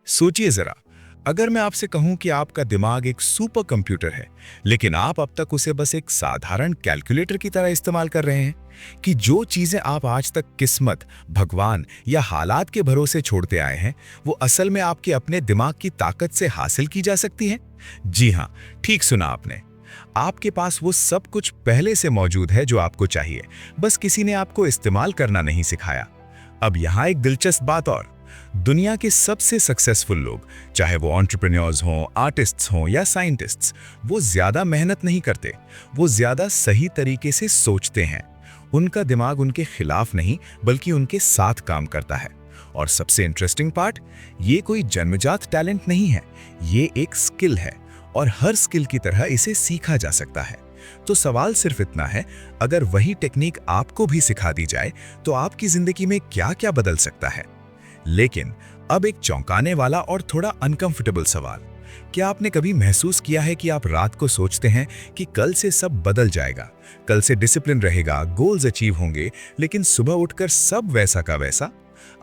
सोचिए जरा, अगर मैं आपसे कहूं कि आपका दिमाग एक सुपर कंप्यूटर है, लेकिन आप अब तक उसे बस एक साधारण कैलकुलेटर की तरह इस्तेमाल कर रहे हैं, कि जो चीजें आप आज तक किस्मत, भगवान या हालात के भरोसे छोड़ते आए हैं, वो असल में आपके अपने दिमाग की ताकत से हासिल की जा सकती हैं। जी हाँ, ठीक सुना आपने। आपके पास वो सब कुछ पहले से मौजूद है जो आपको चाहिए, बस किसी ने आपको इस्तेमाल करना नहीं सिखाया। अब यहाँ एक दिलचस्प बात और, दुनिया के सबसे सक्सेसफुल लोग, चाहे वो एंटरप्रेन्योर्स हों, आर्टिस्ट्स हों या साइंटिस्ट्स, वो ज्यादा मेहनत नहीं करते, वो ज्यादा सही तरीके से सोचते हैं। उनका दिमाग उनके खिलाफ नहीं बल्कि उनके साथ काम करता है। और सबसे इंटरेस्टिंग पार्ट, ये कोई जन्मजात टैलेंट नहीं है, ये एक स्किल है और हर स्किल की तरह इसे सीखा जा सकता है। तो सवाल सिर्फ इतना है, अगर वही टेक्निक आपको भी सिखा दी जाए तो आपकी जिंदगी में क्या क्या बदल सकता है। लेकिन अब एक चौंकाने वाला और थोड़ा अनकंफर्टेबल सवाल, क्या आपने कभी महसूस किया है कि आप रात को सोचते हैं कि कल से सब बदल जाएगा, कल से डिसिप्लिन रहेगा, गोल्स अचीव होंगे, लेकिन सुबह उठकर सब वैसा का वैसा?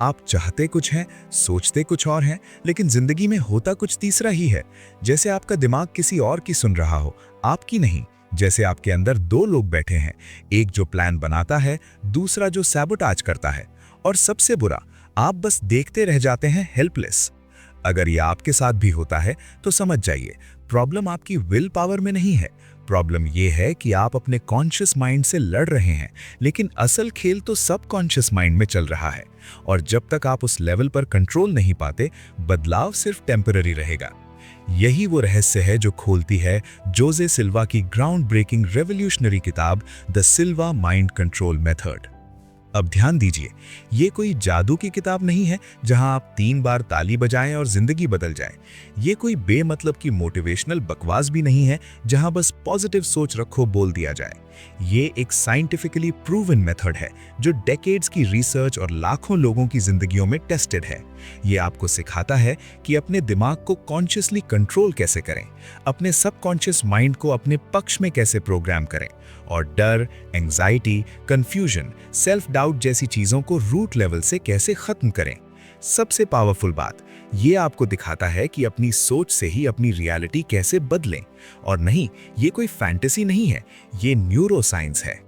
आप चाहते कुछ हैं, सोचते कुछ और हैं, लेकिन जिंदगी में होता कुछ तीसरा ही है। जैसे आपका दिमाग किसी और की सुन रहा हो, आपकी नहीं। जैसे आपके अंदर दो लोग बैठे हैं, एक जो प्लान बनाता है, दूसरा जो सैबोटाज करता है। और सबसे बुरा, आप बस देखते रह जाते हैं, हेल्पलेस। अगर ये आपके साथ भी होता है तो समझ जाइए, प्रॉब्लम आपकी विल पावर में नहीं है। प्रॉब्लम ये है कि आप अपने कॉन्शियस माइंड से लड़ रहे हैं, लेकिन असल खेल तो सबकॉन्शियस माइंड में चल रहा है। और जब तक आप उस लेवल पर कंट्रोल नहीं पाते, बदलाव सिर्फ टेम्पररी रहेगा। यही वो रहस्य है जो खोलती है जोसे सिल्वा की ग्राउंड ब्रेकिंग रेवोल्यूशनरी किताब the Silva mind control method. अब ध्यान दीजिए, ये कोई जादू की किताब नहीं है जहां आप 3 बार ताली बजाएं और जिंदगी बदल जाए। ये कोई बेमतलब की मोटिवेशनल बकवास भी नहीं है जहां बस पॉजिटिव सोच रखो बोल दिया जाए। ये एक साइंटिफिकली प्रूवन मेथड है जो डेकेड्स की रिसर्च और लाखों लोगों की जिंदगियों में टेस्टेड है। ये आपको सिखाता है कि अपने दिमाग को कॉन्शियसली कंट्रोल कैसे करें, अपने सबकॉन्शियस माइंड को अपने पक्ष में कैसे प्रोग्राम करें, और डर, एंजाइटी, कंफ्यूजन, सेल्फ डाउट जैसी चीजों को रूट लेवल से कैसे खत्म करें। सबसे पावरफुल बात, ये आपको दिखाता है कि अपनी सोच से ही अपनी रियलिटी कैसे बदलें। और नहीं, ये कोई फैंटेसी नहीं है, ये न्यूरोसाइंस है।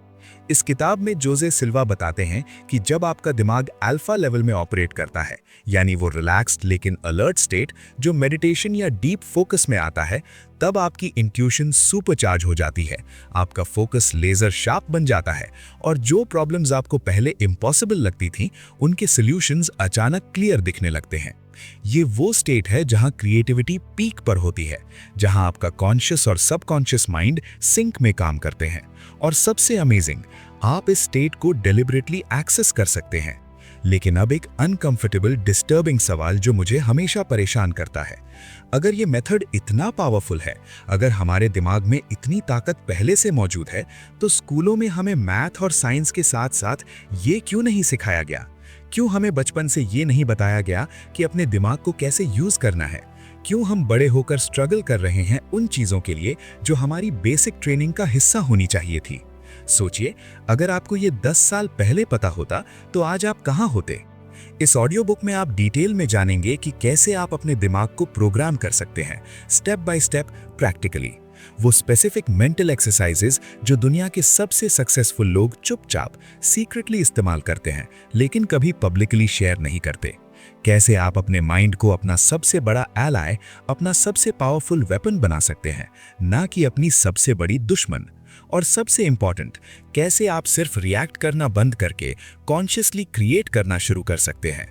इस किताब में जोसे सिल्वा बताते हैं कि जब आपका दिमाग अल्फा लेवल में ऑपरेट करता है, यानी वो रिलैक्स्ड लेकिन अलर्ट स्टेट जो मेडिटेशन या डीप फोकस में आता है, तब आपकी इंट्यूशन सुपरचार्ज हो जाती है, आपका फोकस लेजर शार्प बन जाता है, और जो प्रॉब्लम्स आपको पहले इम्पॉसिबल लगती थीं, उनके सॉल्यूशंस अचानक क्लियर दिखने लगते हैं। ये वो स्टेट है जहां क्रिएटिविटी पीक पर होती है, जहां आपका कॉन्शियस और सबकॉन्शियस माइंड सिंक में काम करते हैं। और सबसे अमेजिंग, आप इस स्टेट को डेलिबरेटली एक्सेस कर सकते हैं। लेकिन अब एक अनकंफर्टेबल, डिस्टर्बिंग सवाल जो मुझे हमेशा परेशान करता है, अगर ये मेथड इतना पावरफुल है, अगर हमारे दिमाग में इतनी ताकत पहले से मौजूद है, तो स्कूलों में हमें मैथ और साइंस के साथ साथ ये क्यों नहीं सिखाया गया? क्यों हमें बचपन से ये नहीं बताया गया कि अपने दिमाग को कैसे यूज करना है? क्यों हम बड़े होकर स्ट्रगल कर रहे हैं उन चीजों के लिए जो हमारी बेसिक ट्रेनिंग का हिस्सा होनी चाहिए थी? सोचिए, अगर आपको ये 10 साल पहले पता होता तो आज आप कहां होते? इस ऑडियो बुक में आप डिटेल में जानेंगे कि कैसे आप अपने दिमाग को प्रोग्राम कर सकते हैं, स्टेप बाय स्टेप, प्रैक्टिकली। वो स्पेसिफिक मेंटल एक्सरसाइजेज जो दुनिया के सबसे सक्सेसफुल लोग चुपचाप सीक्रेटली इस्तेमाल करते हैं, लेकिन कभी पब्लिकली शेयर नहीं करते। कैसे आप अपने माइंड को अपना सबसे बड़ा एलाय, अपना सबसे पावरफुल वेपन बना सकते हैं, ना कि अपनी सबसे बड़ी दुश्मन। और सबसे इंपॉर्टेंट, कैसे आप सिर्फ रिएक्ट करना बंद करके कॉन्शियसली क्रिएट करना शुरू कर सकते हैं।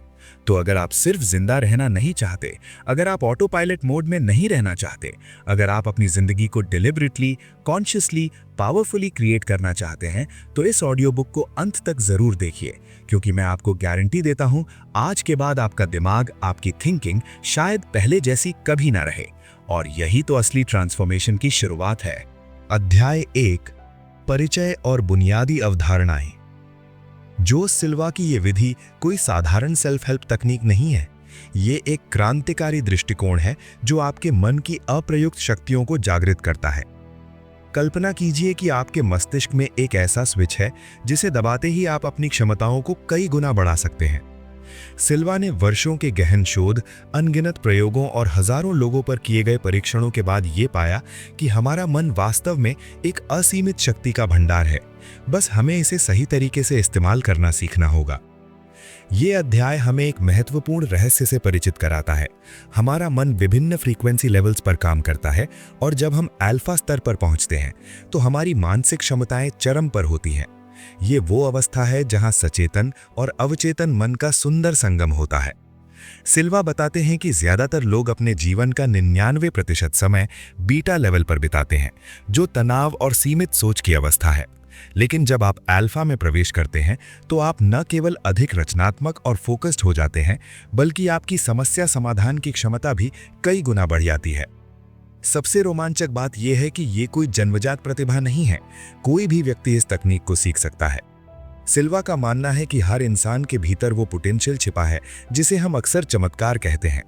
तो अगर आप सिर्फ जिंदा रहना नहीं चाहते, अगर आप ऑटो पायलट मोड में नहीं रहना चाहते, अगर आप अपनी जिंदगी को डिलिबरेटली, कॉन्शियसली, पावरफुली क्रिएट करना चाहते हैं, तो इस ऑडियो बुक को अंत तक जरूर देखिए, क्योंकि मैं आपको गारंटी देता हूं, आज के बाद आपका दिमाग, आपकी थिंकिंग शायद पहले जैसी कभी ना रहे। और यही तो असली ट्रांसफॉर्मेशन की शुरुआत है। अध्याय 1, परिचय और बुनियादी अवधारणाएं। जोस सिल्वा की ये विधि कोई साधारण सेल्फ हेल्प तकनीक नहीं है। ये एक क्रांतिकारी दृष्टिकोण है जो आपके मन की अप्रयुक्त शक्तियों को जागृत करता है। कल्पना कीजिए कि आपके मस्तिष्क में एक ऐसा स्विच है जिसे दबाते ही आप अपनी क्षमताओं को कई गुना बढ़ा सकते हैं। सिल्वा ने वर्षों के गहन शोध, अनगिनत प्रयोगों और हजारों लोगों पर किए गए परीक्षणों के बाद ये पाया कि हमारा मन वास्तव में एक असीमित शक्ति का भंडार है। बस हमें इसे सही तरीके से इस्तेमाल करना सीखना होगा। ये अध्याय हमें एक महत्वपूर्ण रहस्य से परिचित कराता है। हमारा मन विभिन्न फ्रीक्वेंसी लेवल्स पर काम करता है और जब हम अल्फा स्तर पर पहुंचते हैं तो हमारी मानसिक क्षमताएं चरम पर होती हैं। ये वो अवस्था है जहां सचेतन और अवचेतन मन का सुंदर संगम होता है। सिल्वा बताते हैं कि ज्यादातर लोग अपने जीवन का 99% समय बीटा लेवल पर बिताते हैं, जो तनाव और सीमित सोच की अवस्था है। लेकिन जब आप अल्फा में प्रवेश करते हैं तो आप न केवल अधिक रचनात्मक और फोकस्ड हो जाते हैं, बल्कि आपकी समस्या समाधान की क्षमता भी कई गुना बढ़ जाती है। सबसे रोमांचक बात यह है कि ये कोई जन्मजात प्रतिभा नहीं है। कोई भी व्यक्ति इस तकनीक को सीख सकता है। सिल्वा का मानना है कि हर इंसान के भीतर वो पोटेंशियल छिपा है जिसे हम अक्सर चमत्कार कहते हैं।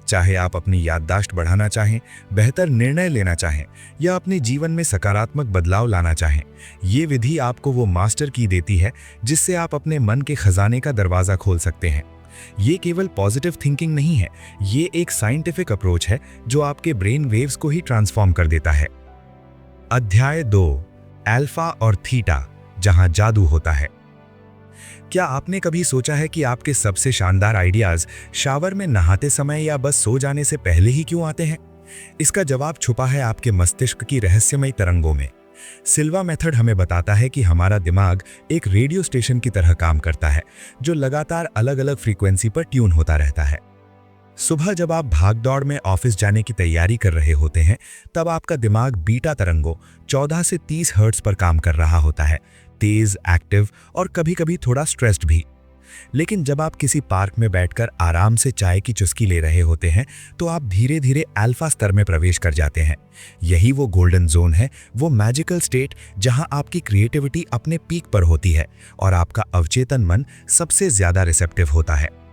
चाहे आप अपनी याददाश्त बढ़ाना चाहें, बेहतर निर्णय लेना चाहें या अपने जीवन में सकारात्मक बदलाव लाना चाहें, ये विधि आपको वो मास्टर की देती है जिससे आप अपने मन के खजाने का दरवाजा खोल सकते हैं। ये केवल पॉजिटिव थिंकिंग नहीं है, ये एक साइंटिफिक अप्रोच है जो आपके ब्रेन वेव्स को ही ट्रांसफॉर्म कर देता है। अध्याय 2, अल्फा और थीटा, जहां जादू होता है। क्या आपने कभी सोचा है कि आपके सबसे शानदार आइडियाज शावर में नहाते समय या बस सो जाने से पहले ही क्यों आते हैं? इसका जवाब छुपा है आपके मस्तिष्क की रहस्यमयी तरंगों में। सिल्वा मेथड हमें बताता है कि हमारा दिमाग एक रेडियो स्टेशन की तरह काम करता है, जो लगातार अलग अलग फ्रीक्वेंसी पर ट्यून होता रहता है। सुबह जब आप भागदौड़ में ऑफिस जाने की तैयारी कर रहे होते हैं, तब आपका दिमाग बीटा तरंगों 14 से 30 हर्ट्ज पर काम कर रहा होता है, तेज, एक्टिव और कभी-कभी थोड़ा स्ट्रेस्ड भी। लेकिन जब आप किसी पार्क में बैठकर आराम से चाय की चुस्की ले रहे होते हैं, तो आप धीरे धीरे अल्फा स्तर में प्रवेश कर जाते हैं। यही वो गोल्डन जोन है, वो मैजिकल स्टेट जहां आपकी क्रिएटिविटी अपने पीक पर होती है और आपका अवचेतन मन सबसे ज्यादा रिसेप्टिव होता है।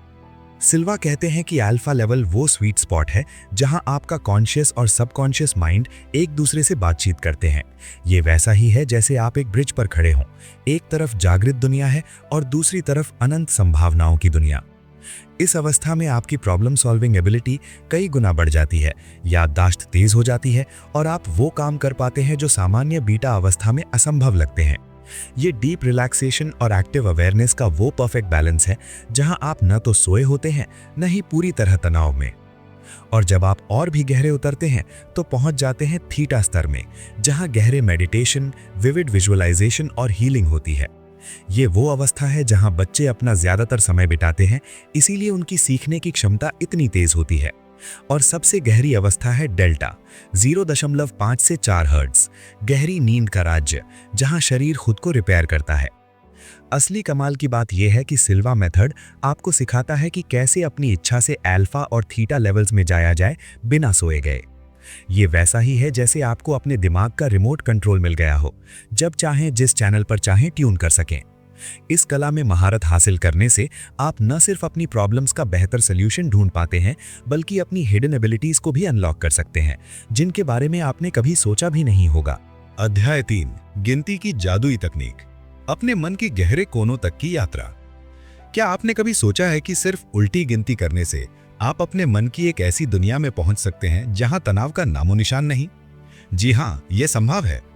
सिल्वा कहते हैं कि अल्फा लेवल वो स्वीट स्पॉट है जहां आपका कॉन्शियस और सबकॉन्शियस माइंड एक दूसरे से बातचीत करते हैं। ये वैसा ही है जैसे आप एक ब्रिज पर खड़े हों। एक तरफ जागृत दुनिया है और दूसरी तरफ अनंत संभावनाओं की दुनिया। इस अवस्था में आपकी प्रॉब्लम सॉल्विंग एबिलिटी कई गुना बढ़ जाती है, याददाश्त तेज हो जाती है और आप वो काम कर पाते हैं जो सामान्य बीटा अवस्था में असंभव लगते हैं। ये डीप रिलैक्सेशन और एक्टिव अवेयरनेस का वो परफेक्ट बैलेंस है जहां आप न तो सोए होते हैं, न ही पूरी तरह तनाव में। और जब आप और भी गहरे उतरते हैं तो पहुंच जाते हैं थीटा स्तर में, जहां गहरे मेडिटेशन, विविड विजुअलाइजेशन और हीलिंग होती है। ये वो अवस्था है जहां बच्चे अपना ज्यादातर समय बिताते हैं, इसीलिए उनकी सीखने की क्षमता इतनी तेज होती है। और सबसे गहरी अवस्था है डेल्टा, 0.5 से 4 हर्ट्ज, गहरी नींद का राज्य, जहां शरीर खुद को रिपेयर करता है। असली कमाल की बात यह है कि सिल्वा मेथड आपको सिखाता है कि कैसे अपनी इच्छा से अल्फा और थीटा लेवल्स में जाया जाए बिना सोए गए। ये वैसा ही है जैसे आपको अपने दिमाग का रिमोट कंट्रोल मिल गया हो, जब चाहें जिस चैनल पर चाहें ट्यून कर सकें। इस कला में महारत हासिल करने से आप न सिर्फ अपनी प्रॉब्लम्स का बेहतर सॉल्यूशन ढूंढ पाते हैं, बल्कि अपनी हिडन एबिलिटीज को भी अनलॉक कर सकते हैं, जिनके बारे में आपने कभी सोचा भी नहीं होगा। अध्याय 3, गिनती की जादुई तकनीक, अपने मन की गहरे कोनों तक की यात्रा। क्या आपने कभी सोचा है कि सिर्फ उल्टी गिनती करने से आप अपने मन की एक ऐसी दुनिया में पहुंच सकते हैं जहां तनाव का नामो निशान नहीं? जी हां, यह संभव है।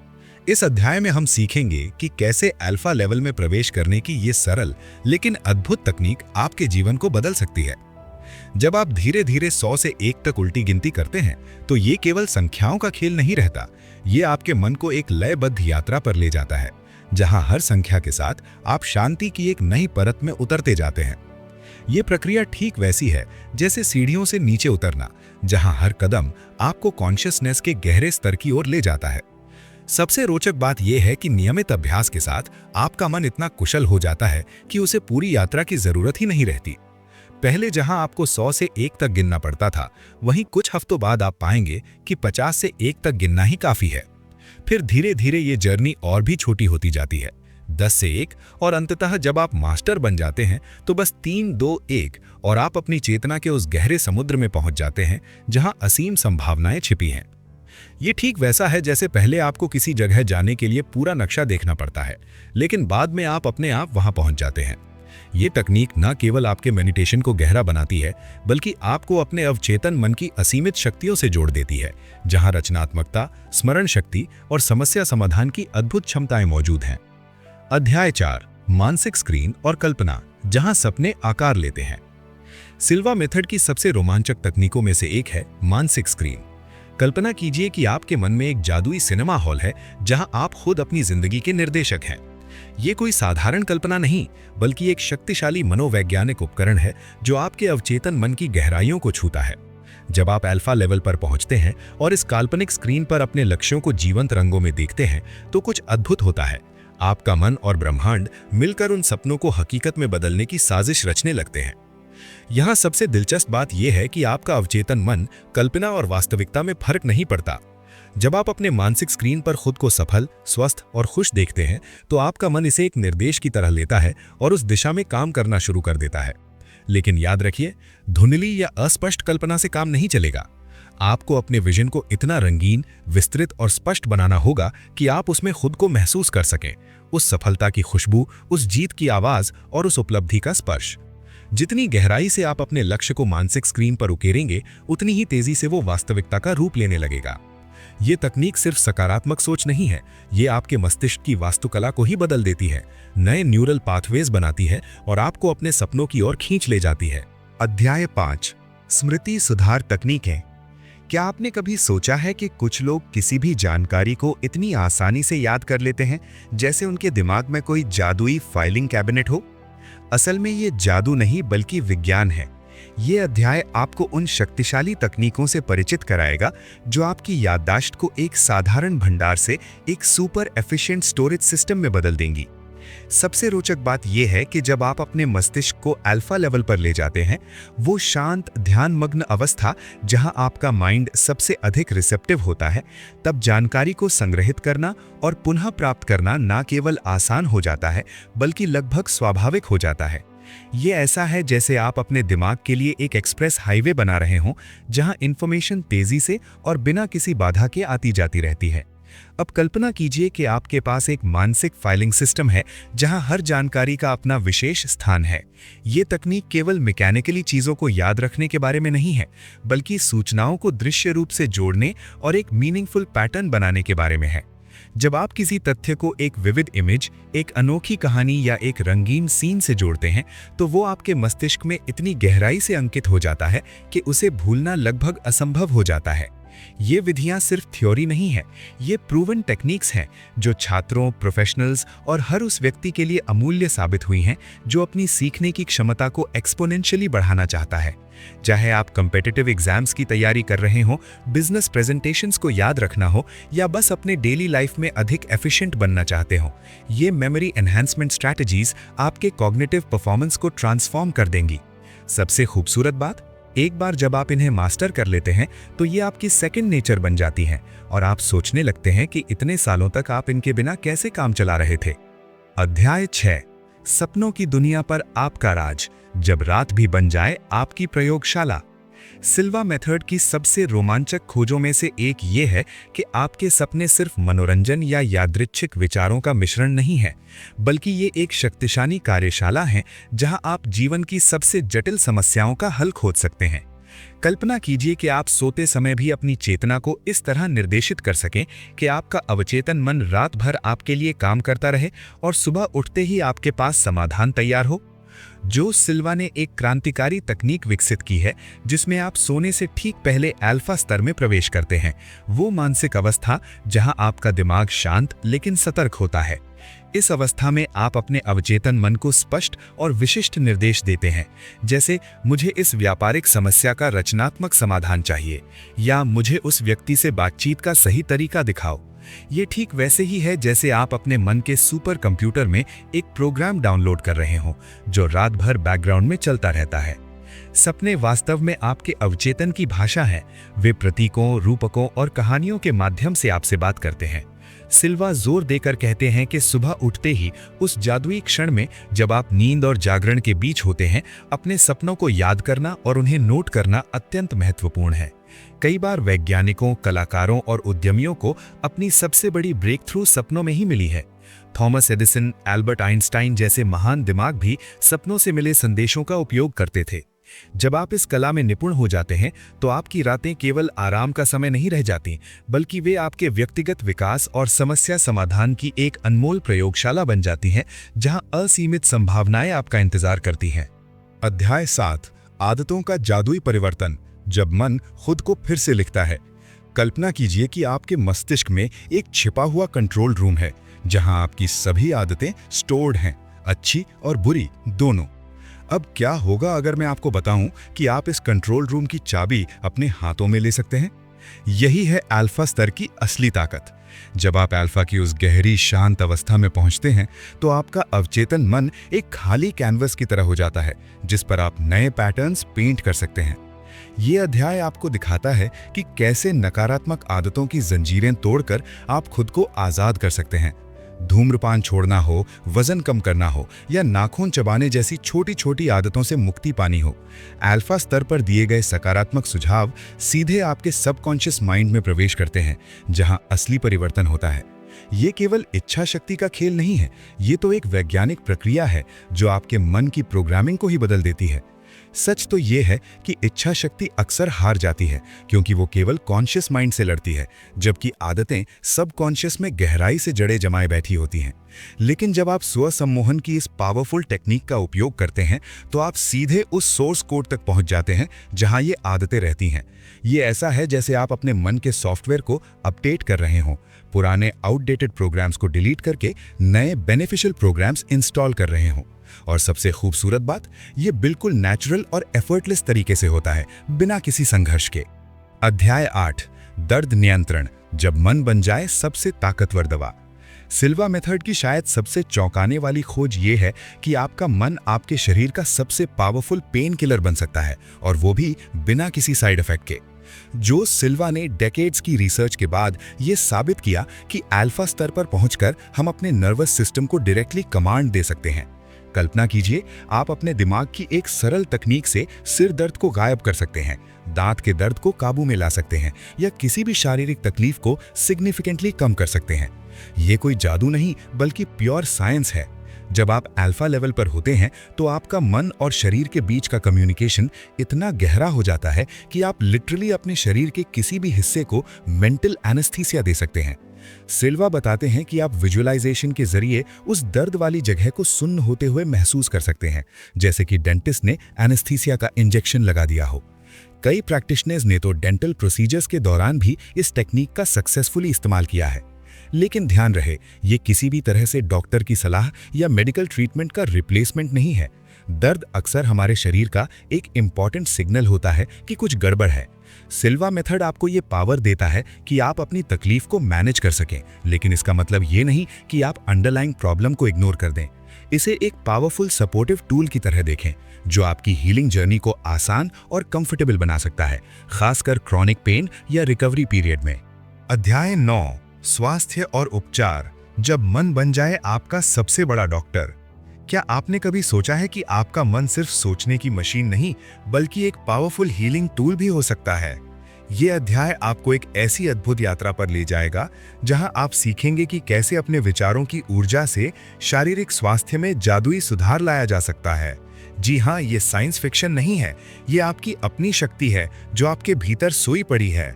इस अध्याय में हम सीखेंगे कि कैसे अल्फा लेवल में प्रवेश करने की ये सरल लेकिन अद्भुत तकनीक आपके जीवन को बदल सकती है। जब आप धीरे धीरे 100 से 1 तक उल्टी गिनती करते हैं तो ये केवल संख्याओं का खेल नहीं रहता, ये आपके मन को एक लयबद्ध यात्रा पर ले जाता है, जहां हर संख्या के साथ आप शांति की एक नई परत में उतरते जाते हैं। ये प्रक्रिया ठीक वैसी है जैसे सीढ़ियों से नीचे उतरना, जहां हर कदम आपको कॉन्शियसनेस के गहरे स्तर की ओर ले जाता है। सबसे रोचक बात यह है कि नियमित अभ्यास के साथ आपका मन इतना कुशल हो जाता है कि उसे पूरी यात्रा की जरूरत ही नहीं रहती। पहले जहां आपको 100 से 1 तक गिनना पड़ता था, वहीं कुछ हफ्तों बाद आप पाएंगे कि 50 से 1 तक गिनना ही काफी है। फिर धीरे धीरे ये जर्नी और भी छोटी होती जाती है, 10 से 1, और अंततः जब आप मास्टर बन जाते हैं तो बस 3, 2, 1 और आप अपनी चेतना के उस गहरे समुद्र में पहुंच जाते हैं जहां असीम संभावनाएं छिपी हैं। ये ठीक वैसा है जैसे पहले आपको किसी जगह जाने के लिए पूरा नक्शा देखना पड़ता है, लेकिन बाद में आप अपने आप वहां पहुंच जाते हैं। ये तकनीक न केवल आपके मेडिटेशन को गहरा बनाती है, बल्कि आपको अपने अवचेतन मन की असीमित शक्तियों से जोड़ देती है, जहां रचनात्मकता, स्मरण शक्ति और समस्या समाधान की अद्भुत क्षमताएं मौजूद हैं। अध्याय 4, मानसिक स्क्रीन और कल्पना, जहां सपने आकार लेते हैं। सिल्वा मेथड की सबसे रोमांचक तकनीकों में से एक है मानसिक स्क्रीन। कल्पना कीजिए कि आपके मन में एक जादुई सिनेमा हॉल है, जहां आप खुद अपनी जिंदगी के निर्देशक हैं। ये कोई साधारण कल्पना नहीं, बल्कि एक शक्तिशाली मनोवैज्ञानिक उपकरण है जो आपके अवचेतन मन की गहराइयों को छूता है। जब आप अल्फा लेवल पर पहुंचते हैं और इस काल्पनिक स्क्रीन पर अपने लक्ष्यों को जीवंत रंगों में देखते हैं, तो कुछ अद्भुत होता है। आपका मन और ब्रह्मांड मिलकर उन सपनों को हकीकत में बदलने की साजिश रचने लगते हैं। यहाँ सबसे दिलचस्प बात यह है कि आपका अवचेतन मन कल्पना और वास्तविकता में फर्क नहीं पड़ता। जब आप अपने मानसिक स्क्रीन पर खुद को सफल, स्वस्थ और खुश देखते हैं, तो आपका मन इसे एक निर्देश की तरह लेता है और उस दिशा में काम करना शुरू कर देता है। लेकिन याद रखिए, धुंधली या अस्पष्ट कल्पना से काम नहीं चलेगा। आपको अपने विजन को इतना रंगीन, विस्तृत और स्पष्ट बनाना होगा कि आप उसमें खुद को महसूस कर सकें, उस सफलता की खुशबू, उस जीत की आवाज और उस उपलब्धि का स्पर्श। जितनी गहराई से आप अपने लक्ष्य को मानसिक स्क्रीन पर उकेरेंगे, उतनी ही तेजी से वो वास्तविकता का रूप लेने लगेगा। ये तकनीक सिर्फ सकारात्मक सोच नहीं है, ये आपके मस्तिष्क की वास्तुकला को ही बदल देती है, नए न्यूरल पाथवेज बनाती है और आपको अपने सपनों की ओर खींच ले जाती है। अध्याय 5, स्मृति सुधार तकनीकें। क्या आपने कभी सोचा है कि कुछ लोग किसी भी जानकारी को इतनी आसानी से याद कर लेते हैं जैसे उनके दिमाग में कोई जादुई फाइलिंग कैबिनेट हो? असल में ये जादू नहीं, बल्कि विज्ञान है। ये अध्याय आपको उन शक्तिशाली तकनीकों से परिचित कराएगा जो आपकी याददाश्त को एक साधारण भंडार से एक सुपर एफिशिएंट स्टोरेज सिस्टम में बदल देंगी। सबसे रोचक बात यह है कि जब आप अपने मस्तिष्क को अल्फा लेवल पर ले जाते हैं, वो शांत, ध्यानमग्न अवस्था जहां आपका माइंड सबसे अधिक रिसेप्टिव होता है, तब जानकारी को संग्रहित करना और पुनः प्राप्त करना न केवल आसान हो जाता है, बल्कि लगभग स्वाभाविक हो जाता है। ये ऐसा है जैसे आप अपने दिमाग के लिए एक एक्सप्रेस हाईवे बना रहे हों, जहां इंफॉर्मेशन तेजी से और बिना किसी बाधा के आती जाती रहती है। अब कल्पना कीजिए कि आपके पास एक मानसिक फाइलिंग सिस्टम है जहां हर जानकारी का अपना विशेष स्थान है। ये तकनीक केवल मैकेनिकली चीजों को याद रखने के बारे में नहीं है, बल्कि सूचनाओं को दृश्य रूप से जोड़ने और एक मीनिंगफुल पैटर्न बनाने के बारे में है। जब आप किसी तथ्य को एक विविध इमेज, एक अनोखी कहानी या एक रंगीन सीन से जोड़ते हैं, तो वो आपके मस्तिष्क में इतनी गहराई से अंकित हो जाता है कि उसे भूलना लगभग असंभव हो जाता है। ये विधियां सिर्फ थ्योरी नहीं है, ये प्रूवन टेक्निक्स हैं जो छात्रों, प्रोफेशनल्स और हर उस व्यक्ति के लिए अमूल्य साबित हुई हैं जो अपनी सीखने की क्षमता को एक्सपोनेंशियली बढ़ाना चाहता है। चाहे आप कॉम्पिटिटिव एग्जाम्स की तैयारी कर रहे हो, बिजनेस प्रेजेंटेशंस को याद रखना हो या बस अपने डेली लाइफ में अधिक एफिशिएंट बनना चाहते हो, ये मेमोरी एनहांसमेंट स्ट्रैटेजीज आपके कॉग्निटिव परफॉर्मेंस को ट्रांसफॉर्म कर देंगी। सबसे खूबसूरत बात, एक बार जब आप इन्हें मास्टर कर लेते हैं, तो ये आपकी सेकंड नेचर बन जाती हैं और आप सोचने लगते हैं कि इतने सालों तक आप इनके बिना कैसे काम चला रहे थे। अध्याय 6, सपनों की दुनिया पर आपका राज, जब रात भी बन जाए आपकी प्रयोगशाला। सिल्वा मेथड की सबसे रोमांचक खोजों में से एक ये है कि आपके सपने सिर्फ मनोरंजन या यादृच्छिक विचारों का मिश्रण नहीं है, बल्कि ये एक शक्तिशाली कार्यशाला है जहां आप जीवन की सबसे जटिल समस्याओं का हल खोज सकते हैं। कल्पना कीजिए कि आप सोते समय भी अपनी चेतना को इस तरह निर्देशित कर सकें कि आपका अवचेतन मन रात भर आपके लिए काम करता रहे और सुबह उठते ही आपके पास समाधान तैयार हो। जो सिल्वा ने एक क्रांतिकारी तकनीक विकसित की है जिसमें आप सोने से ठीक पहले अल्फा स्तर में प्रवेश करते हैं, वो मानसिक अवस्था जहां आपका दिमाग शांत लेकिन सतर्क होता है। इस अवस्था में आप अपने अवचेतन मन को स्पष्ट और विशिष्ट निर्देश देते हैं, जैसे मुझे इस व्यापारिक समस्या का रचनात्मक समाधान चाहिए या मुझे उस व्यक्ति से बातचीत का सही तरीका दिखाओ। ये ठीक वैसे ही है जैसे आप अपने मन के सुपर कंप्यूटर में एक प्रोग्राम डाउनलोड कर रहे हो जो रात भर बैकग्राउंड में चलता रहता है। सपने वास्तव में आपके अवचेतन की भाषा है। वे प्रतीकों, रूपकों और कहानियों के माध्यम से आपसे बात करते हैं। सिल्वा जोर देकर कहते हैं कि सुबह उठते ही उस जादुई क्षण में जब आप नींद और जागरण के बीच होते हैं, अपने सपनों को याद करना और उन्हें नोट करना अत्यंत महत्वपूर्ण है। कई बार वैज्ञानिकों, कलाकारों और उद्यमियों को अपनी सबसे बड़ी ब्रेक थ्रू सपनों में ही मिली है। थॉमस एडिसन, एल्बर्ट आइंस्टाइन जैसे महान दिमाग भी सपनों से मिले संदेशों का उपयोग करते थे। जब आप इस कला में निपुण हो जाते हैं तो आपकी रातें केवल आराम का समय नहीं रह जाती, बल्कि वे आपके व्यक्तिगत विकास और समस्या समाधान की एक अनमोल प्रयोगशाला बन जाती हैं, जहां असीमित संभावनाएं आपका इंतजार करती हैं। अध्याय 7, आदतों का जादुई परिवर्तन, जब मन खुद को फिर से लिखता है। कल्पना कीजिए कि आपके मस्तिष्क में एक छिपा हुआ कंट्रोल रूम है, जहां आपकी सभी आदतें स्टोर्ड हैं, अच्छी और बुरी दोनों। अब क्या होगा अगर मैं आपको बताऊं कि आप इस कंट्रोल रूम की चाबी अपने हाथों में ले सकते हैं? यही है अल्फा स्तर की असली ताकत। जब आप अल्फा की उस गहरी शांत अवस्था में पहुंचते हैं तो आपका अवचेतन मन एक खाली कैनवस की तरह हो जाता है, जिस पर आप नए पैटर्न्स पेंट कर सकते हैं। ये अध्याय आपको दिखाता है कि कैसे नकारात्मक आदतों की जंजीरें तोड़कर आप खुद को आजाद कर सकते हैं। धूम्रपान छोड़ना हो, वजन कम करना हो या नाखून चबाने जैसी छोटी छोटी आदतों से मुक्ति पानी हो, अल्फा स्तर पर दिए गए सकारात्मक सुझाव सीधे आपके सबकॉन्शियस माइंड में प्रवेश करते हैं, जहां असली परिवर्तन होता है। ये केवल इच्छा शक्ति का खेल नहीं है, ये तो एक वैज्ञानिक प्रक्रिया है जो आपके मन की प्रोग्रामिंग को ही बदल देती है। सच तो ये है कि इच्छा शक्ति अक्सर हार जाती है, क्योंकि वो केवल कॉन्शियस माइंड से लड़ती है, जबकि आदतें सब कॉन्शियस में गहराई से जड़े जमाए बैठी होती हैं। लेकिन जब आप स्व सम्मोहन की इस पावरफुल टेक्निक का उपयोग करते हैं तो आप सीधे उस सोर्स कोड तक पहुंच जाते हैं जहां ये आदतें रहती हैं। ये ऐसा है जैसे आप अपने मन के सॉफ्टवेयर को अपडेट कर रहे हों, पुराने आउटडेटेड प्रोग्राम्स को डिलीट करके नए बेनिफिशियल प्रोग्राम्स इंस्टॉल कर रहे हों। और सबसे खूबसूरत बात, ये बिल्कुल नेचुरल और एफर्टलेस तरीके से होता है, बिना किसी संघर्ष के। अध्याय 8, दर्द नियंत्रण, जब मन बन जाए सबसे ताकतवर दवा। सिल्वा मेथड की शायद सबसे चौंकाने वाली खोज ये है कि आपका मन आपके शरीर का सबसे पावरफुल पेन किलर बन सकता है, और वो भी बिना किसी साइड इफेक्ट के। जो सिल्वा ने डेकेड्स की रिसर्च के बाद ये साबित किया कि अल्फा स्तर पर पहुंचकर हम अपने नर्वस सिस्टम को डायरेक्टली कमांड दे सकते हैं। कल्पना कीजिए, आप अपने दिमाग की एक सरल तकनीक से सिर दर्द को गायब कर सकते हैं, दांत के दर्द को काबू में ला सकते हैं या किसी भी शारीरिक तकलीफ को सिग्निफिकेंटली कम कर सकते हैं। ये कोई जादू नहीं, बल्कि प्योर साइंस है। जब आप अल्फा लेवल पर होते हैं तो आपका मन और शरीर के बीच का कम्युनिकेशन इतना गहरा हो जाता है कि आप लिटरली अपने शरीर के किसी भी हिस्से को मेंटल एनेस्थीसिया दे सकते हैं। सिल्वा बताते हैं कि आप विजुअलाइजेशन के जरिए उस दर्द वाली जगह को सुन्न होते हुए महसूस कर सकते हैं, जैसे कि डेंटिस्ट ने एनेस्थीसिया का इंजेक्शन लगा दिया हो। कई प्रैक्टिशनर्स ने तो डेंटल प्रोसीजर्स के दौरान भी इस टेक्निक का सक्सेसफुली इस्तेमाल किया है। लेकिन ध्यान रहे, ये किसी भी तरह से डॉक्टर की सलाह या मेडिकल ट्रीटमेंट का रिप्लेसमेंट नहीं है। दर्द अक्सर हमारे शरीर का एक इंपॉर्टेंट सिग्नल होता है कि कुछ गड़बड़ है। सिल्वा मेथड आपको ये पावर देता है कि आप अपनी तकलीफ को मैनेज कर सकें, लेकिन इसका मतलब ये नहीं कि आप अंडरलाइंग प्रॉब्लम को इग्नोर कर दें। इसे एक पावरफुल सपोर्टिव टूल की तरह देखें, जो आपकी हीलिंग जर्नी को आसान और कंफर्टेबल बना सकता है, खासकर क्रॉनिक पेन या रिकवरी पीरियड में। अध्याय 9, स्वास्थ्य और उपचार, जब मन बन जाए आपका सबसे बड़ा डॉक्टर। क्या आपने कभी सोचा है कि आपका मन सिर्फ सोचने की मशीन नहीं, बल्कि एक पावरफुल हीलिंग टूल भी हो सकता है? ये अध्याय आपको एक ऐसी अद्भुत यात्रा पर ले जाएगा जहां आप सीखेंगे कि कैसे अपने विचारों की ऊर्जा से शारीरिक स्वास्थ्य में जादुई सुधार लाया जा सकता है। जी हाँ, ये साइंस फिक्शन नहीं है, ये आपकी अपनी शक्ति है जो आपके भीतर सोई पड़ी है।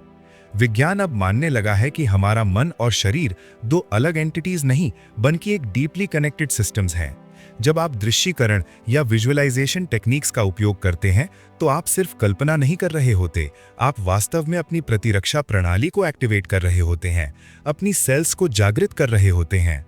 विज्ञान अब मानने लगा है कि हमारा मन और शरीर दो अलग एंटिटीज नहीं, बल्कि एक डीपली कनेक्टेड सिस्टम्स हैं। जब आप दृश्यीकरण या विजुअलाइजेशन टेक्निक्स का उपयोग करते हैं तो आप सिर्फ कल्पना नहीं कर रहे होते, आप वास्तव में अपनी प्रतिरक्षा प्रणाली को एक्टिवेट कर रहे होते हैं, अपनी सेल्स को जागृत कर रहे होते हैं।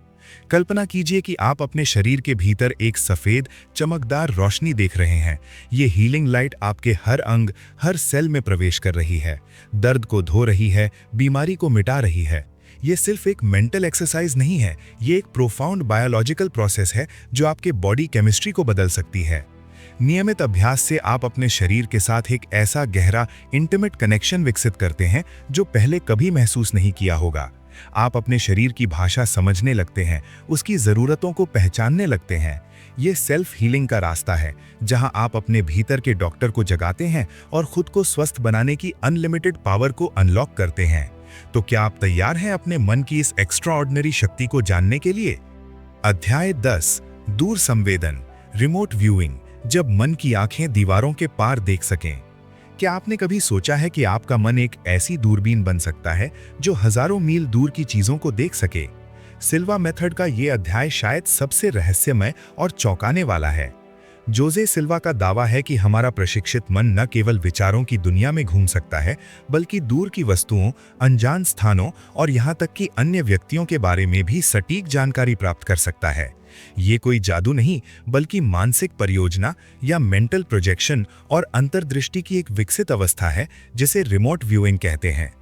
कल्पना कीजिए कि आप अपने शरीर के भीतर एक सफेद चमकदार रोशनी देख रहे हैं। ये हीलिंग लाइट आपके हर अंग, हर सेल में प्रवेश कर रही है, दर्द को धो रही है, बीमारी को मिटा रही है। ये सिर्फ एक मेंटल एक्सरसाइज नहीं है, ये एक प्रोफाउंड बायोलॉजिकल प्रोसेस है जो आपके बॉडी केमिस्ट्री को बदल सकती है। नियमित अभ्यास से आप अपने शरीर के साथ एक ऐसा गहरा इंटीमेट कनेक्शन विकसित करते हैं जो पहले कभी महसूस नहीं किया होगा। आप अपने शरीर की भाषा समझने लगते हैं, उसकी ज़रूरतों को पहचानने लगते हैं। ये सेल्फ हीलिंग का रास्ता है जहां आप अपने भीतर के डॉक्टर को जगाते हैं और खुद को स्वस्थ बनाने की अनलिमिटेड पावर को अनलॉक करते हैं। तो क्या आप तैयार हैं अपने मन की इस एक्स्ट्राऑर्डिनरी शक्ति को जानने के लिए? अध्याय 10 दूर संवेदन रिमोट व्यूइंग, जब मन की आंखें दीवारों के पार देख सकें। क्या आपने कभी सोचा है कि आपका मन एक ऐसी दूरबीन बन सकता है जो हजारों मील दूर की चीजों को देख सके? सिल्वा मेथड का यह अध्याय शायद सबसे रहस्यमय और चौंकाने वाला है। जोसे सिल्वा का दावा है कि हमारा प्रशिक्षित मन न केवल विचारों की दुनिया में घूम सकता है, बल्कि दूर की वस्तुओं, अनजान स्थानों और यहाँ तक कि अन्य व्यक्तियों के बारे में भी सटीक जानकारी प्राप्त कर सकता है। ये कोई जादू नहीं, बल्कि मानसिक परियोजना या मेंटल प्रोजेक्शन और अंतर्दृष्टि की एक विकसित अवस्था है, जिसे रिमोट व्यूइंग कहते हैं।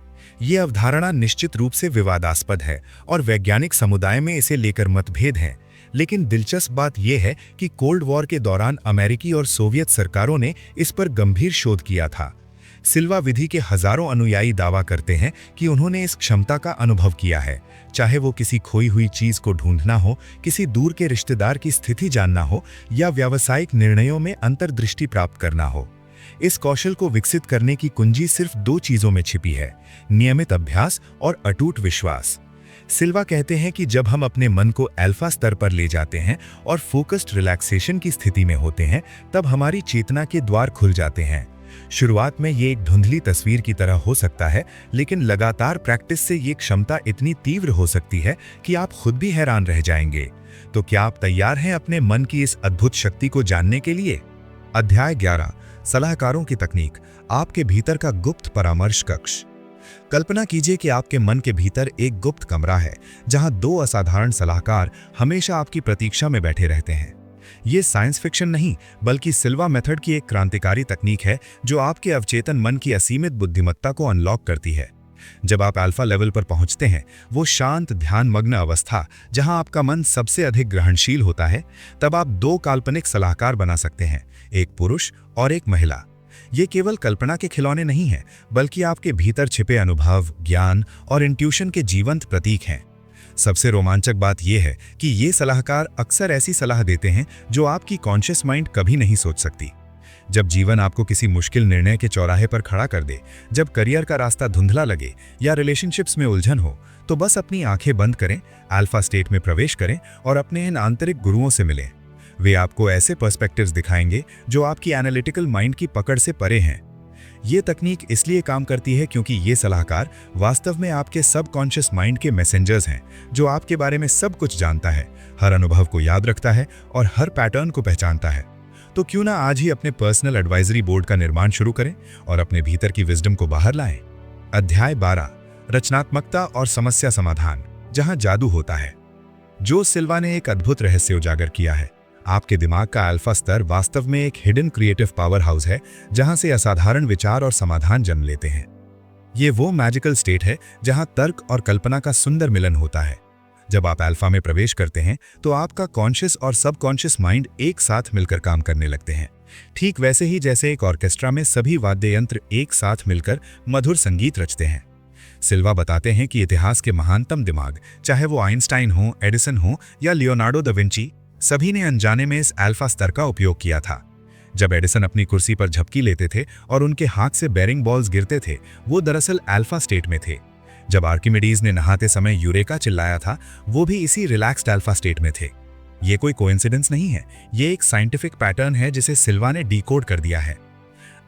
ये अवधारणा निश्चित रूप से विवादास्पद है और वैज्ञानिक समुदाय में इसे लेकर मतभेद हैं। लेकिन दिलचस्प बात यह है कि कोल्ड वॉर के दौरान अमेरिकी और सोवियत सरकारों ने इस पर गंभीर शोध किया था। सिल्वा विधि के हजारों अनुयायी दावा करते हैं कि उन्होंने इस क्षमता का अनुभव किया है, चाहे वो किसी खोई हुई चीज को ढूंढना हो, किसी दूर के रिश्तेदार की स्थिति जानना हो या व्यावसायिक निर्णयों में अंतर्दृष्टि प्राप्त करना हो। इस कौशल को विकसित करने की कुंजी सिर्फ 2 चीजों में छिपी है: नियमित अभ्यास और अटूट विश्वास। सिल्वा कहते हैं कि जब हम अपने मन को अल्फा स्तर पर ले जाते हैं और फोकस्ड रिलैक्सेशन की स्थिति में होते हैं, तब हमारी चेतना के द्वार खुल जाते हैं। शुरुआत में ये एक धुंधली तस्वीर की तरह हो सकता है, लेकिन लगातार प्रैक्टिस से ये क्षमता इतनी तीव्र हो सकती है कि आप खुद भी हैरान रह जाएंगे। तो क्या आप तैयार हैं अपने मन की इस अद्भुत शक्ति को जानने के लिए? अध्याय 11 सलाहकारों की तकनीक, आपके भीतर का गुप्त परामर्श कक्ष। कल्पना कीजिए कि आपके मन के भीतर एक गुप्त कमरा है जहां 2 असाधारण सलाहकार हमेशा आपकी प्रतीक्षा में बैठे रहते हैं। ये साइंस फिक्शन नहीं, बल्कि सिल्वा मेथड की एक क्रांतिकारी तकनीक है जो आपके अवचेतन मन की असीमित बुद्धिमत्ता को अनलॉक करती है। जब आप अल्फा लेवल पर पहुंचते हैं, वो शांत ध्यानमग्न अवस्था जहां आपका मन सबसे अधिक ग्रहणशील होता है, तब आप 2 काल्पनिक सलाहकार बना सकते हैं, एक पुरुष और एक महिला। ये केवल कल्पना के खिलौने नहीं हैं, बल्कि आपके भीतर छिपे अनुभव, ज्ञान और इंट्यूशन के जीवंत प्रतीक हैं। सबसे रोमांचक बात यह है कि ये सलाहकार अक्सर ऐसी सलाह देते हैं जो आपकी कॉन्शियस माइंड कभी नहीं सोच सकती। जब जीवन आपको किसी मुश्किल निर्णय के चौराहे पर खड़ा कर दे, जब करियर का रास्ता धुंधला लगे या रिलेशनशिप्स में उलझन हो, तो बस अपनी आंखें बंद करें, अल्फा स्टेट में प्रवेश करें और अपने इन आंतरिक गुरुओं से मिलें। वे आपको ऐसे पर्सपेक्टिव्स दिखाएंगे जो आपकी एनालिटिकल माइंड की पकड़ से परे हैं। ये तकनीक इसलिए काम करती है क्योंकि ये सलाहकार वास्तव में आपके सबकॉन्शियस माइंड के मैसेंजर्स हैं, जो आपके बारे में सब कुछ जानता है, हर अनुभव को याद रखता है और हर पैटर्न को पहचानता है। तो क्यों ना आज ही अपने पर्सनल एडवाइजरी बोर्ड का निर्माण शुरू करें और अपने भीतर की विजडम को बाहर लाएं। अध्याय 12 रचनात्मकता और समस्या समाधान, जहां जादू होता है। जो सिल्वा ने एक अद्भुत रहस्य उजागर किया है। आपके दिमाग का अल्फा स्तर वास्तव में एक हिडन क्रिएटिव पावर हाउस है, जहां से असाधारण विचार और समाधान जन्म लेते हैं। ये वो मैजिकल स्टेट है जहां तर्क और कल्पना का सुंदर मिलन होता है। जब आप अल्फा में प्रवेश करते हैं, तो आपका कॉन्शियस और सबकॉन्शियस माइंड एक साथ मिलकर काम करने लगते हैं, ठीक वैसे ही जैसे एक ऑर्केस्ट्रा में सभी वाद्य यंत्र एक साथ मिलकर मधुर संगीत रचते हैं। सिल्वा बताते हैं कि इतिहास के महानतम दिमाग, चाहे वो आइंस्टाइन हो, एडिसन हो या लियोनार्डो दा विंची, सभी ने अनजाने में इस अल्फा स्तर का उपयोग किया था। जब एडिसन अपनी कुर्सी पर झपकी लेते थे और उनके हाथ से बेरिंग बॉल्स गिरते थे, वो दरअसल अल्फा स्टेट में थे। जब आर्किमिडीज ने नहाते समय यूरेका चिल्लाया था, वो भी इसी रिलैक्स्ड अल्फा स्टेट में थे। ये कोई कोइंसिडेंस नहीं है, ये एक साइंटिफिक पैटर्न है जिसे सिल्वा ने डिकोड कर दिया है।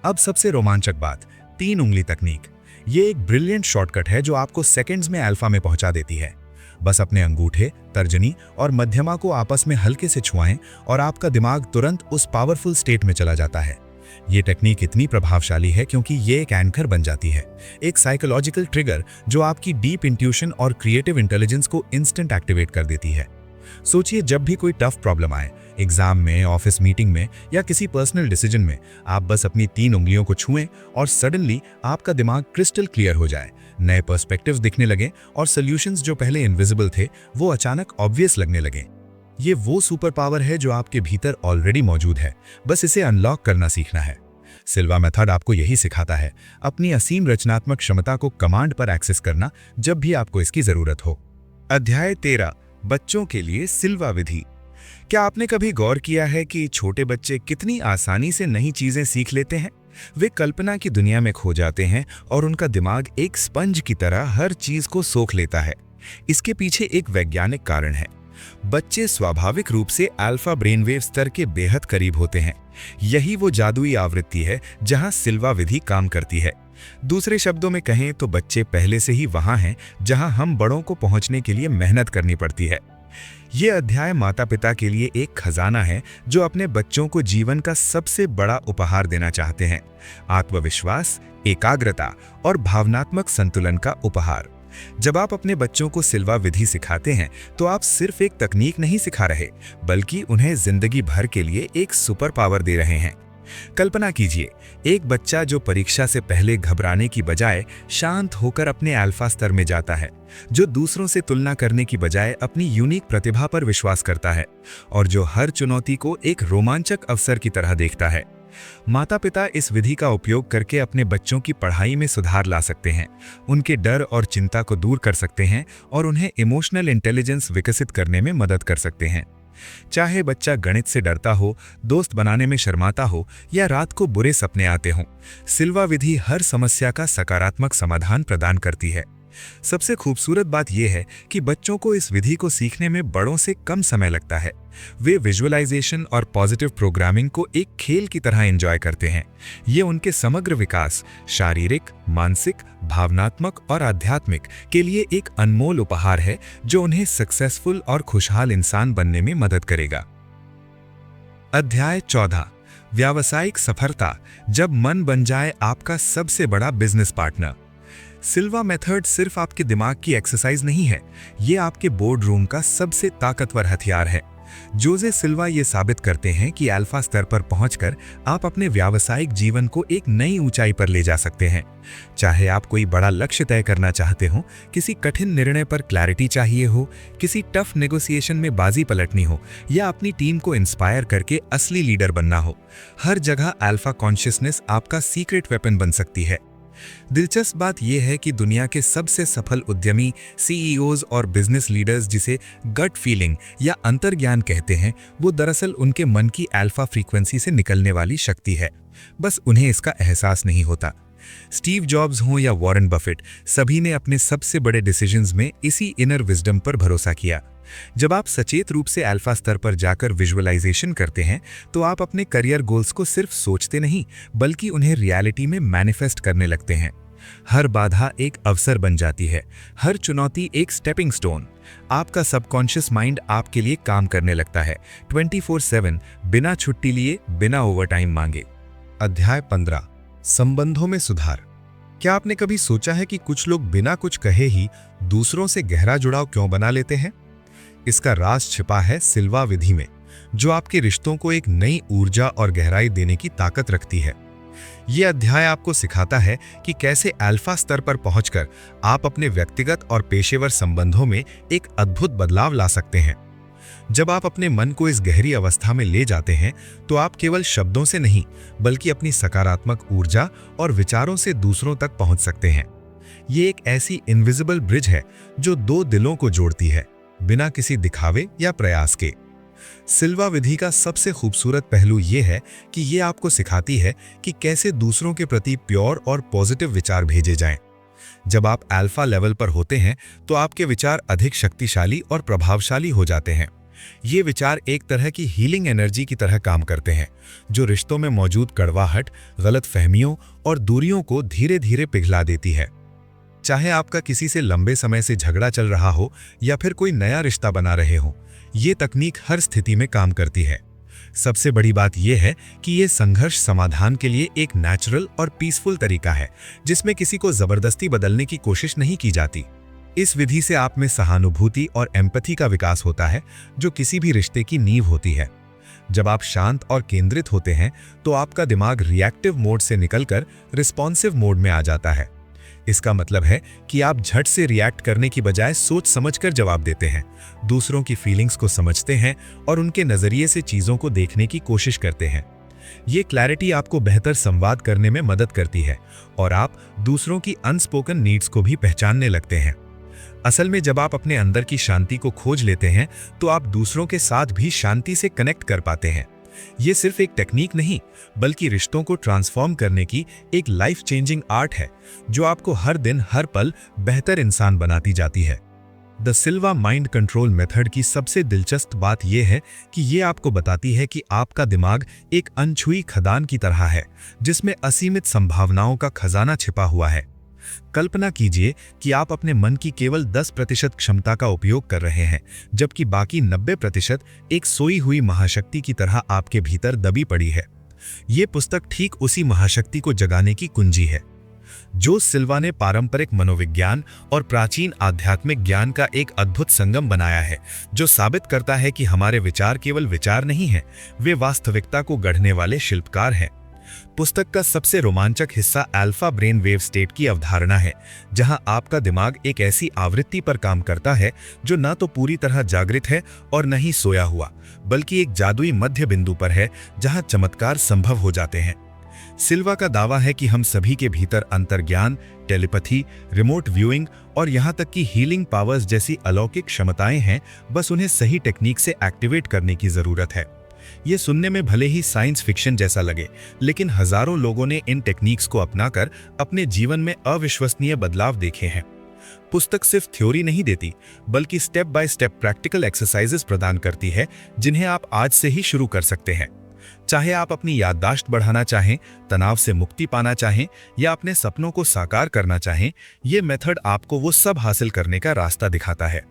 अब सबसे रोमांचक बात, 3 उंगली तकनीक। ये एक ब्रिलियंट शॉर्टकट है जो आपको सेकंड्स में अल्फा में पहुंचा देती है। बस अपने अंगूठे, तर्जनी और मध्यमा को आपस में हल्के से छुआएं और आपका दिमाग तुरंत उस पावरफुल स्टेट में चला जाता है। ये टेक्निक इतनी प्रभावशाली है क्योंकि ये एक एंकर बन जाती है, एक साइकोलॉजिकल ट्रिगर जो आपकी डीप इंट्यूशन और क्रिएटिव इंटेलिजेंस को इंस्टेंट एक्टिवेट कर देती है। सोचिए, जब भी कोई टफ प्रॉब्लम आए, एग्जाम में, ऑफिस मीटिंग में या किसी पर्सनल डिसीजन में, आप बस अपनी 3 उंगलियों को छुएं और सडनली आपका दिमाग क्रिस्टल क्लियर हो जाए, नए पर्सपेक्टिव्स दिखने लगे और सॉल्यूशंस जो पहले इनविजिबल थे वो अचानक ऑब्वियस लगने लगे। ये वो सुपर पावर है जो आपके भीतर ऑलरेडी मौजूद है, बस इसे अनलॉक करना सीखना है। सिल्वा मेथड आपको यही सिखाता है, अपनी असीम रचनात्मक क्षमता को कमांड पर एक्सेस करना जब भी आपको इसकी जरूरत हो। अध्याय 13 बच्चों के लिए सिल्वा विधि। क्या आपने कभी गौर किया है कि छोटे बच्चे कितनी आसानी से नई चीजें सीख लेते हैं? वे कल्पना की दुनिया में खो जाते हैं और उनका दिमाग एक स्पंज की तरह हर चीज को सोख लेता है। इसके पीछे एक वैज्ञानिक कारण है। बच्चे स्वाभाविक रूप से अल्फा ब्रेनवेव स्तर के बेहद करीब होते हैं। यही वो जादुई आवृत्ति है जहां सिल्वा विधि काम करती है। दूसरे शब्दों में कहें तो बच्चे पहले से ही वहां हैं जहां हम बड़ों को पहुंचने के लिए मेहनत करनी पड़ती है। ये अध्याय माता पिता के लिए एक खजाना है जो अपने बच्चों को जीवन का सबसे बड़ा उपहार देना चाहते हैं। आत्मविश्वास, एकाग्रता और भावनात्मक संतुलन का उपहार। जब आप अपने बच्चों को सिल्वा विधि सिखाते हैं तो आप सिर्फ एक तकनीक नहीं सिखा रहे, बल्कि उन्हें जिंदगी भर के लिए एक सुपर पावर दे रहे हैं। कल्पना कीजिए, एक बच्चा जो परीक्षा से पहले घबराने की बजाय शांत होकर अपने अल्फा स्तर में जाता है, जो दूसरों से तुलना करने की बजाय अपनी यूनिक प्रतिभा पर विश्वास करता है और जो हर चुनौती को एक रोमांचक अवसर की तरह देखता है। माता पिता इस विधि का उपयोग करके अपने बच्चों की पढ़ाई में सुधार ला सकते हैं, उनके डर और चिंता को दूर कर सकते हैं और उन्हें इमोशनल इंटेलिजेंस विकसित करने में मदद कर सकते हैं। चाहे बच्चा गणित से डरता हो, दोस्त बनाने में शर्माता हो या रात को बुरे सपने आते हों, सिल्वा विधि हर समस्या का सकारात्मक समाधान प्रदान करती है। सबसे खूबसूरत बात यह है कि बच्चों को इस विधि को सीखने में बड़ों से कम समय लगता है। वे विजुअलाइजेशन और पॉजिटिव प्रोग्रामिंग को एक खेल की तरह एंजॉय करते हैं। ये उनके समग्र विकास, शारीरिक, मानसिक, भावनात्मक और आध्यात्मिक के लिए एक अनमोल उपहार है जो उन्हें सक्सेसफुल और खुशहाल इंसान बनने में मदद करेगा। अध्याय 14, व्यावसायिक सफलता, जब मन बन जाए आपका सबसे बड़ा बिजनेस पार्टनर। सिल्वा मेथड सिर्फ आपके दिमाग की एक्सरसाइज नहीं है, ये आपके बोर्ड रूम का सबसे ताकतवर हथियार है। जोसे सिल्वा ये साबित करते हैं कि अल्फा स्तर पर पहुंचकर आप अपने व्यावसायिक जीवन को एक नई ऊंचाई पर ले जा सकते हैं। चाहे आप कोई बड़ा लक्ष्य तय करना चाहते हो, किसी कठिन निर्णय पर क्लैरिटी चाहिए हो, किसी टफ नेगोशिएशन में बाजी पलटनी हो या अपनी टीम को इंस्पायर करके असली लीडर बनना हो, हर जगह अल्फा कॉन्शियसनेस आपका सीक्रेट वेपन बन सकती है। दिलचस्प बात यह है कि दुनिया के सबसे सफल उद्यमी, सीईओज और बिजनेस लीडर्स जिसे गट फीलिंग या अंतर्ज्ञान कहते हैं, वो दरअसल उनके मन की अल्फा फ्रीक्वेंसी से निकलने वाली शक्ति है। बस उन्हें इसका एहसास नहीं होता। स्टीव जॉब्स हों या वॉरेन बफेट, सभी ने अपने सबसे बड़े डिसीजंस में इसी इनर विजडम पर भरोसा किया। जब आप सचेत रूप से अल्फा स्तर पर जाकर विजुअलाइजेशन करते हैं तो आप अपने करियर गोल्स को सिर्फ सोचते नहीं, बल्कि उन्हें रियलिटी में मैनिफेस्ट करने लगते हैं। हर बाधा एक अवसर बन जाती है, हर चुनौती एक स्टेपिंग स्टोन। आपका सबकॉन्शियस माइंड आपके लिए काम करने लगता है 24/7, बिना छुट्टी लिए, बिना ओवरटाइम मांगे। अध्याय 15, संबंधों में सुधार। क्या आपने कभी सोचा है कि कुछ लोग बिना कुछ कहे ही दूसरों से गहरा जुड़ाव क्यों बना लेते हैं? इसका राज छिपा है सिल्वा विधि में, जो आपके रिश्तों को एक नई ऊर्जा और गहराई देने की ताकत रखती है। यह अध्याय आपको सिखाता है कि कैसे अल्फा स्तर पर पहुंचकर आप अपने व्यक्तिगत और पेशेवर संबंधों में एक अद्भुत बदलाव ला सकते हैं। जब आप अपने मन को इस गहरी अवस्था में ले जाते हैं तो आप केवल शब्दों से नहीं, बल्कि अपनी सकारात्मक ऊर्जा और विचारों से दूसरों तक पहुंच सकते हैं। ये एक ऐसी इनविजिबल ब्रिज है जो दो दिलों को जोड़ती है, बिना किसी दिखावे या प्रयास के। सिल्वा विधि का सबसे खूबसूरत पहलू यह है कि यह आपको सिखाती है कि कैसे दूसरों के प्रति प्योर और पॉजिटिव विचार भेजे जाएं। जब आप अल्फा लेवल पर होते हैं तो आपके विचार अधिक शक्तिशाली और प्रभावशाली हो जाते हैं। ये विचार एक तरह की हीलिंग एनर्जी की तरह काम करते हैं, जो रिश्तों में मौजूद कड़वाहट, गलतफहमियों और दूरियों को धीरे धीरे पिघला देती है। चाहे आपका किसी से लंबे समय से झगड़ा चल रहा हो या फिर कोई नया रिश्ता बना रहे हो, ये तकनीक हर स्थिति में काम करती है। सबसे बड़ी बात यह है कि यह संघर्ष समाधान के लिए एक नेचुरल और पीसफुल तरीका है, जिसमें किसी को जबरदस्ती बदलने की कोशिश नहीं की जाती। इस विधि से आप में सहानुभूति और एम्पैथी का विकास होता है, जो किसी भी रिश्ते की नींव होती है। जब आप शांत और केंद्रित होते हैं तो आपका दिमाग रिएक्टिव मोड से निकलकर रिस्पॉन्सिव मोड में आ जाता है। इसका मतलब है कि आप झट से रिएक्ट करने की बजाय सोच समझकर जवाब देते हैं, दूसरों की फीलिंग्स को समझते हैं और उनके नजरिए से चीजों को देखने की कोशिश करते हैं। ये क्लैरिटी आपको बेहतर संवाद करने में मदद करती है और आप दूसरों की अनस्पोकन नीड्स को भी पहचानने लगते हैं। असल में जब आप अपने अंदर की शांति को खोज लेते हैं तो आप दूसरों के साथ भी शांति से कनेक्ट कर पाते हैं। ये सिर्फ एक टेक्निक नहीं, बल्कि रिश्तों को ट्रांसफॉर्म करने की एक लाइफ चेंजिंग आर्ट है, जो आपको हर दिन हर पल बेहतर इंसान बनाती जाती है। The Silva mind control method की सबसे दिलचस्प बात यह है कि ये आपको बताती है कि आपका दिमाग एक अनछुई खदान की तरह है, जिसमें असीमित संभावनाओं का खजाना छिपा हुआ है। कल्पना कीजिए कि आप अपने मन की केवल 10% क्षमता का उपयोग कर रहे हैं, जबकि बाकी 90% एक सोई हुई महाशक्ति की तरह आपके भीतर दबी पड़ी है। ये पुस्तक ठीक उसी महाशक्ति को जगाने की कुंजी है। जो सिल्वा ने पारंपरिक मनोविज्ञान और प्राचीन आध्यात्मिक ज्ञान का एक अद्भुत संगम बनाया है, जो साबित करता है कि हमारे विचार केवल विचार नहीं हैं, वे वास्तविकता को गढ़ने वाले शिल्पकार हैं। पुस्तक का सबसे रोमांचक हिस्सा अल्फा ब्रेन वेव स्टेट की अवधारणा है, जहां आपका दिमाग एक ऐसी आवृत्ति पर काम करता है जो न तो पूरी तरह जागृत है और न ही सोया हुआ, बल्कि एक जादुई मध्य बिंदु पर है जहां चमत्कार संभव हो जाते हैं। सिल्वा का दावा है कि हम सभी के भीतर अंतर्ज्ञान, टेलीपैथी, रिमोट व्यूइंग और यहां तक कि हीलिंग पावर्स जैसी अलौकिक क्षमताएं हैं, बस उन्हें सही टेक्निक से एक्टिवेट करने की जरूरत है। ये सुनने में भले ही साइंस फिक्शन जैसा लगे, लेकिन हजारों लोगों ने इन टेक्निक्स को अपनाकर अपने जीवन में अविश्वसनीय बदलाव देखे हैं। पुस्तक सिर्फ थ्योरी नहीं देती, बल्कि step by step practical exercises प्रदान करती है, जिन्हें आप आज से ही शुरू कर सकते हैं। चाहे आप अपनी याददाश्त बढ़ाना चाहें, तनाव से मुक्ति पाना चाहें या अपने सपनों को साकार करना चाहें, ये मेथड आपको वो सब हासिल करने का रास्ता दिखाता है।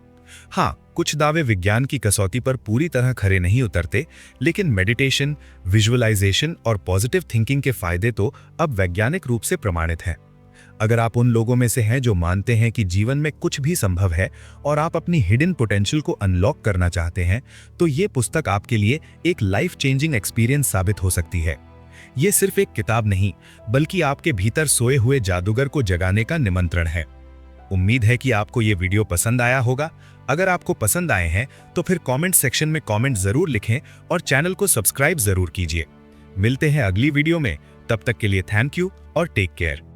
हाँ, कुछ दावे विज्ञान की कसौटी पर पूरी तरह खरे नहीं उतरते, लेकिन मेडिटेशन, विजुअलाइजेशन और पॉजिटिव थिंकिंग के फायदे तो अब वैज्ञानिक रूप से प्रमाणित हैं। अगर आप उन लोगों में से हैं जो मानते हैं कि जीवन में कुछ भी संभव है और आप अपनी हिडन पोटेंशियल को अनलॉक करना चाहते हैं, तो ये पुस्तक आपके लिए एक लाइफ चेंजिंग एक्सपीरियंस साबित हो सकती है। ये सिर्फ एक किताब नहीं, बल्कि आपके भीतर सोए हुए जादूगर को जगाने का निमंत्रण है। उम्मीद है कि आपको ये वीडियो पसंद आया होगा। अगर आपको पसंद आए हैं तो फिर कमेंट सेक्शन में कमेंट जरूर लिखें और चैनल को सब्सक्राइब जरूर कीजिए। मिलते हैं अगली वीडियो में, तब तक के लिए थैंक यू और टेक केयर।